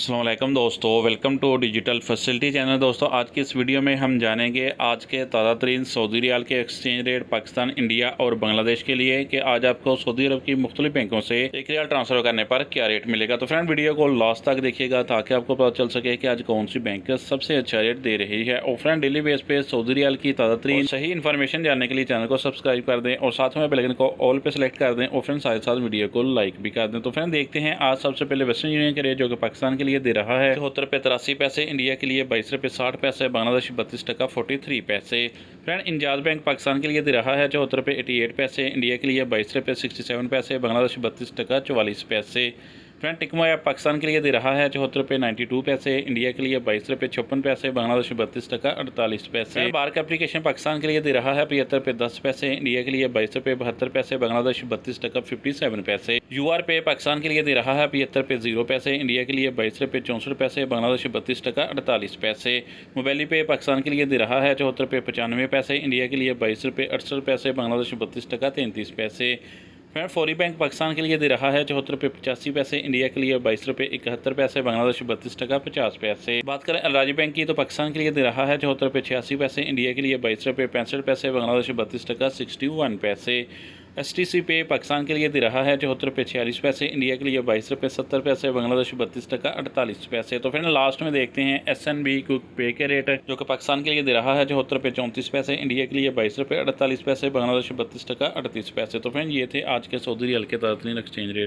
अस्सलाम वालेकुम दोस्तों, welcome to digital facility channel. दोस्तों आज की इस वीडियो में हम जानेंगे आज के ताज़ा तरीन सऊदी रियाल के एक्सचेंज रेट पाकिस्तान, इंडिया और बांग्लादेश के लिए कि आज आपको सऊदी अरब की मुख्तलिफ बैंकों से एक रियाल ट्रांसफ़र करने पर क्या रेट मिलेगा। तो फ्रेंड वीडियो को लास्ट तक देखिएगा ताकि आपको पता चल सके कि आज कौन सी बैंक सबसे अच्छा रेट दे रही है। और फ्रेंड डेली बेस पे सऊदी रियाल की ताज़ा तरीन सही इन्फॉर्मेशन जानने के लिए चैनल को सब्सक्राइब कर दें और साथ में बेल आइकन को ऑल पे सेलेक्ट कर दें और फ्रेंड साथ साथ वीडियो को लाइक भी कर दें। तो फ्रेंड देखते हैं आज सबसे पहले वेस्टर्न यूनियन के रेट जो कि पाकिस्तान के लिए दे रहा है 74 रुपये 83 पैसे, इंडिया के लिए 22 रुपये 60 पैसे, बांग्लादेश 32 टका 43 पैसे। फ्रेंड इंजाज बैंक पाकिस्तान के लिए दे रहा है 74 रुपये 88 पैसे, इंडिया के लिए 22 रुपये 67 पैसे, बांग्लादेश 32 टका 44 पैसे। फ्रेंड टिकमो ऐप पाकिस्तान के लिए दे रहा है 74 रुपये 92 पैसे, इंडिया के लिए 22 रुपये 56 पैसे, बांग्लादेश 32 टका 48 पैसे। बार का एप्लीकेशन पाकिस्तान के लिए दे रहा है 75 रुपये 10 पैसे, इंडिया के लिए 22 रुपये 72 पैसे, बांग्लादेश 32 टका 57 पैसे। UR पे पाकिस्तान के लिए दे रहा है 75 रुपये 0 पैसे, इंडिया के लिए 22 रुपये 64 पैसे, बांग्लादेश 32 टका 48 पैसे। मोबाइली पे पाकिस्तान के लिए दे रहा है 74 रुपये 95 पैसे, इंडिया के लिए 22 रुपये 68 पैसे, बांग्लादेश 32 टका 33 पैसे। फ्रेंड फौरी बैंक पाकिस्तान के लिए दे रहा है 74 रुपये 85 पैसे, इंडिया के लिए 22 रुपये 71 पैसे, बांग्लादेश 32 टका 50 पैसे। बात करें अलराजी बैंक की तो पाकिस्तान के लिए दे रहा है 74 रुपये 86 पैसे, इंडिया के लिए 22 रुपये 65 पैसे, बांग्लादेश 32 टका 61 पैसे। STC पे पाकिस्तान के लिए दे रहा है 74 रुपये 46 पैसे, इंडिया के लिए 22 रुपये 70 पैसे, बांग्लादेश 32 टका 48 पैसे। तो फिर लास्ट में देखते हैं SNB क्विक पे के रेट जो कि पाकिस्तान के लिए दे रहा है 74 रुपये 34 पैसे, इंडिया के लिए 22 रुपये 48 पैसे, बांग्लादेश 32 टका 38 पैसे। तो फ्रेंड ये थे आज के सऊदी रियाल के ताज़ा तरीन एक्सचेंज रेट।